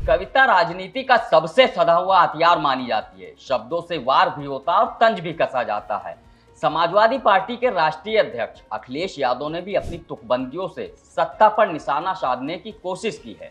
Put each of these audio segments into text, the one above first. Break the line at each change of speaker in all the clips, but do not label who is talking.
कविता राजनीति का सबसे सधा हुआ हथियार मानी जाती है। शब्दों से वार भी होता है और तंज भी कसा जाता है। समाजवादी पार्टी के राष्ट्रीय अध्यक्ष अखिलेश यादव ने भी अपनी तुकबंदियों से सत्ता पर निशाना साधने की कोशिश की है।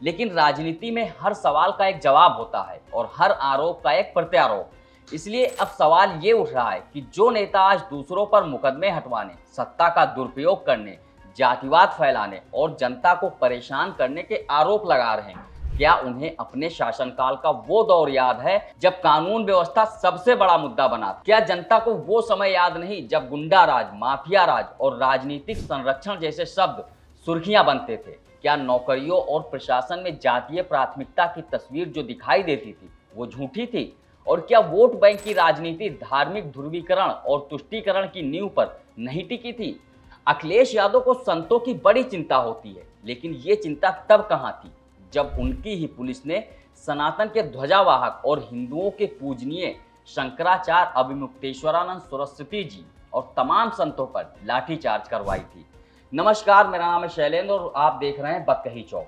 लेकिन राजनीति में हर सवाल का एक जवाब होता है और हर आरोप का एक प्रत्यारोप। इसलिए अब सवाल ये उठ रहा है कि जो नेता आज दूसरों पर मुकदमे हटवाने, सत्ता का दुरुपयोग करने, जातिवाद फैलाने और जनता को परेशान करने के आरोप लगा रहे हैं, क्या उन्हें अपने शासनकाल का वो दौर याद है जब कानून व्यवस्था सबसे बड़ा मुद्दा बना था? क्या जनता को वो समय याद नहीं जब गुंडा राज, माफिया राज और राजनीतिक संरक्षण जैसे शब्द सुर्खियां बनते थे? क्या नौकरियों और प्रशासन में जातीय प्राथमिकता की तस्वीर जो दिखाई देती थी वो झूठी थी? और क्या वोट बैंक की राजनीति धार्मिक ध्रुवीकरण और तुष्टीकरण की नींव पर नहीं टिकी थी? अखिलेश यादव को संतों की बड़ी चिंता होती है, लेकिन ये चिंता तब कहां थी जब उनकी ही पुलिस ने सनातन के ध्वजावाहक और हिंदुओं के पूजनीय शंकराचार्य अभिमुक्तेश्वरानंद सरस्वती जी और तमाम संतों पर लाठीचार्ज करवाई थी। नमस्कार, मेरा नाम है शैलेंद्र और आप देख रहे हैं बकही चौक।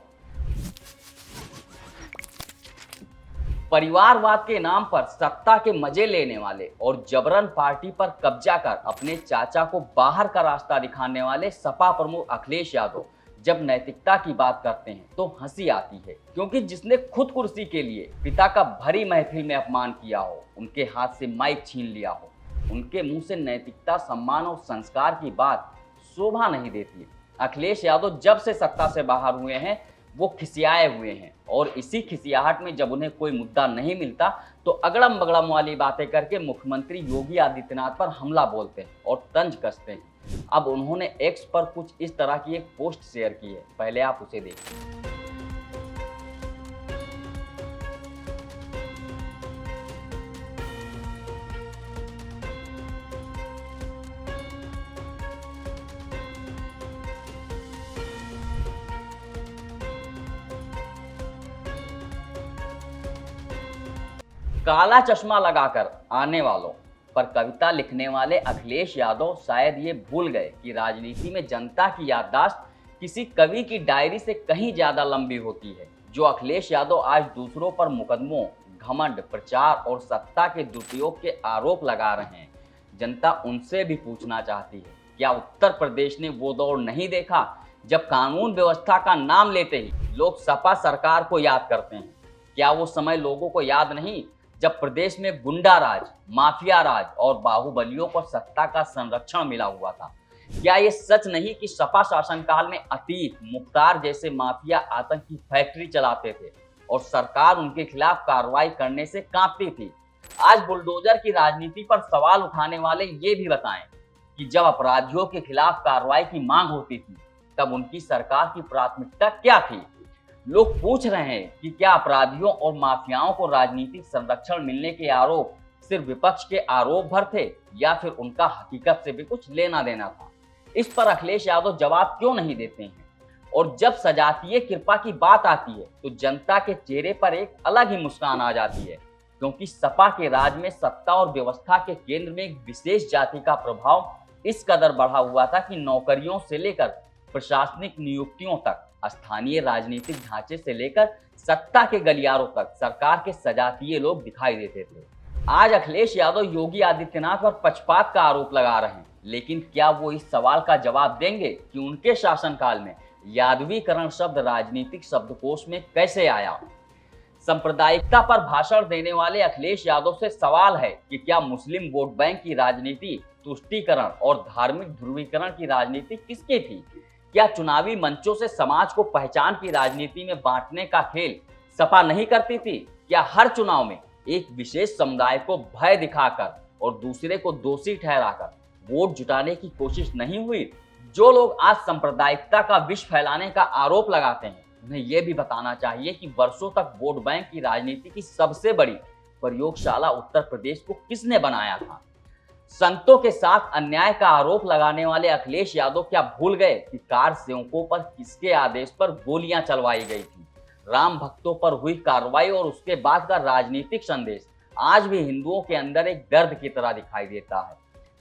परिवारवाद के नाम पर सत्ता के मजे लेने वाले और जबरन पार्टी पर कब्जा कर अपने चाचा को बाहर का रास्ता दिखाने वाले सपा प्रमुख अखिलेश यादव जब नैतिकता की बात करते हैं तो हंसी आती है, क्योंकि जिसने खुद कुर्सी के लिए पिता का भरी महफिल में अपमान किया हो, उनके हाथ से माइक छीन लिया हो, उनके मुंह से नैतिकता, सम्मान और संस्कार की बात शोभा नहीं देती। अखिलेश यादव जब से सत्ता से बाहर हुए हैं वो खिसियाए हुए हैं और इसी खिसियाहट में जब उन्हें कोई मुद्दा नहीं मिलता तो अगड़म बगड़म वाली बातें करके मुख्यमंत्री योगी आदित्यनाथ पर हमला बोलते हैं और तंज कसते हैं। अब उन्होंने एक्स पर कुछ इस तरह की एक पोस्ट शेयर की है, पहले आप उसे देखिए। काला चश्मा लगाकर आने वालों पर कविता लिखने वाले अखिलेश यादव शायद ये भूल गए कि राजनीति में जनता की याददाश्त किसी कवि की डायरी से कहीं ज्यादा लंबी होती है। जो अखिलेश यादव आज दूसरों पर मुकदमों, घमंड, प्रचार और सत्ता के दुरुपयोग के आरोप लगा रहे हैं, जनता उनसे भी पूछना चाहती है, क्या उत्तर प्रदेश ने वो दौर नहीं देखा जब कानून व्यवस्था का नाम लेते ही लोग सपा सरकार को याद करते हैं? क्या वो समय लोगों को याद नहीं जब प्रदेश में गुंडा राज, माफिया राज और बाहुबलियों को सत्ता का संरक्षण मिला हुआ था? क्या ये सच नहीं कि सपा शासनकाल में अतीक, मुख्तार जैसे माफिया आतंक की फैक्ट्री चलाते थे और सरकार उनके खिलाफ कार्रवाई करने से कांपती थी? आज बुलडोजर की राजनीति पर सवाल उठाने वाले ये भी बताएं कि जब अपराधियों के खिलाफ कार्रवाई की मांग होती थी तब उनकी सरकार की प्राथमिकता क्या थी? लोग पूछ रहे हैं कि क्या अपराधियों और माफियाओं को राजनीतिक संरक्षण मिलने के आरोप सिर्फ विपक्ष के आरोप भर थे या फिर उनका हकीकत से भी कुछ लेना देना था? इस पर अखिलेश यादव जवाब क्यों नहीं देते हैं? और जब सजातीय कृपा की बात आती है तो जनता के चेहरे पर एक अलग ही मुस्कान आ जाती है, क्योंकि सपा के राज में सत्ता और व्यवस्था के केंद्र में एक विशेष जाति का प्रभाव इस कदर बढ़ा हुआ था कि नौकरियों से लेकर प्रशासनिक नियुक्तियों तक, स्थानीय राजनीतिक ढांचे से लेकर सत्ता के गलियारों तक सरकार के सजातीय लोग दिखाई देते थे। आज अखिलेश यादव योगी आदित्यनाथ पर पक्षपात का आरोप लगा रहे हैं, लेकिन क्या वो इस सवाल का जवाब देंगे कि उनके शासनकाल में यादवीकरण शब्द राजनीतिक शब्दकोश में कैसे आया? सांप्रदायिकता पर भाषण देने वाले अखिलेश यादव से सवाल है कि क्या मुस्लिम वोट बैंक की राजनीति, तुष्टीकरण और धार्मिक ध्रुवीकरण की राजनीति किसकी थी? क्या चुनावी मंचों से समाज को पहचान की राजनीति में बांटने का खेल सपा नहीं करती थी? क्या हर चुनाव में एक विशेष समुदाय को भय दिखाकर और दूसरे को दोषी ठहराकर वोट जुटाने की कोशिश नहीं हुई? जो लोग आज सांप्रदायिकता का विष फैलाने का आरोप लगाते हैं, उन्हें यह भी बताना चाहिए कि वर्षों तक वोट बैंक की राजनीति की सबसे बड़ी प्रयोगशाला उत्तर प्रदेश को किसने बनाया था? संतों के साथ अन्याय का आरोप लगाने वाले अखिलेश यादव क्या भूल गए कि कार सेवकों पर किसके आदेश पर गोलियां चलवाई गई थी? राम भक्तों पर हुई कार्रवाई और उसके बाद का राजनीतिक संदेश आज भी हिंदुओं के अंदर एक दर्द की तरह दिखाई देता है।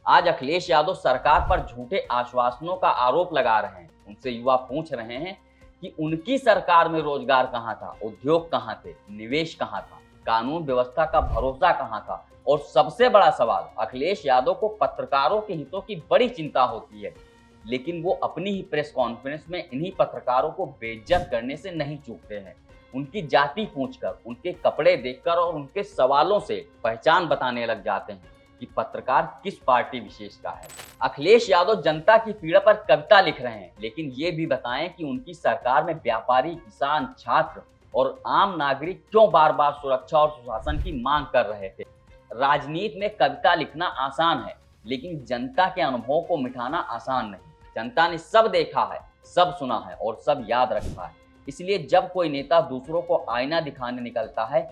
आज अखिलेश यादव सरकार पर झूठे आश्वासनों का आरोप लगा रहे हैं। उनसे युवा पूछ रहे हैं कि उनकी सरकार में रोजगार कहाँ था, उद्योग कहाँ थे, निवेश कहाँ था, कानून व्यवस्था का भरोसा कहाँ था। और सबसे बड़ा सवाल, अखिलेश यादव को पत्रकारों के हितों की बड़ी चिंता होती है, लेकिन वो अपनी ही प्रेस कॉन्फ्रेंस में इन्हीं पत्रकारों को बेइज्जत करने से नहीं चूकते हैं। उनकी जाति पूछकर, उनके कपड़े देखकर और उनके सवालों से पहचान बताने लग जाते हैं कि पत्रकार किस पार्टी विशेष का है। अखिलेश यादव जनता की पीड़ा पर कविता लिख रहे हैं, लेकिन ये भी बताएं कि उनकी सरकार में व्यापारी, किसान, छात्र और आम नागरिक क्यों बार बार सुरक्षा और सुशासन की मांग कर रहे थे। राजनीति में कविता लिखना आसान है, लेकिन जनता के अनुभवों को मिटाना आसान नहीं। जनता ने सब देखा है, सब सुना है और सब याद रखा है। इसलिए जब कोई नेता दूसरों को आईना दिखाने निकलता है,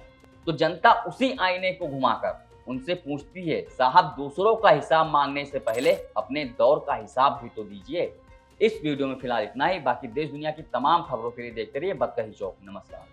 तो जनता उसी आईने को घुमाकर उनसे पूछती है, साहब दूसरों का हिसाब मांगने से पहले अपने दौर का हिसाब भी तो दीजिए। इस वीडियो में फिलहाल इतना ही। बाकी देश दुनिया की तमाम खबरों के लिए देखते रहिए बतकही चौक। नमस्कार।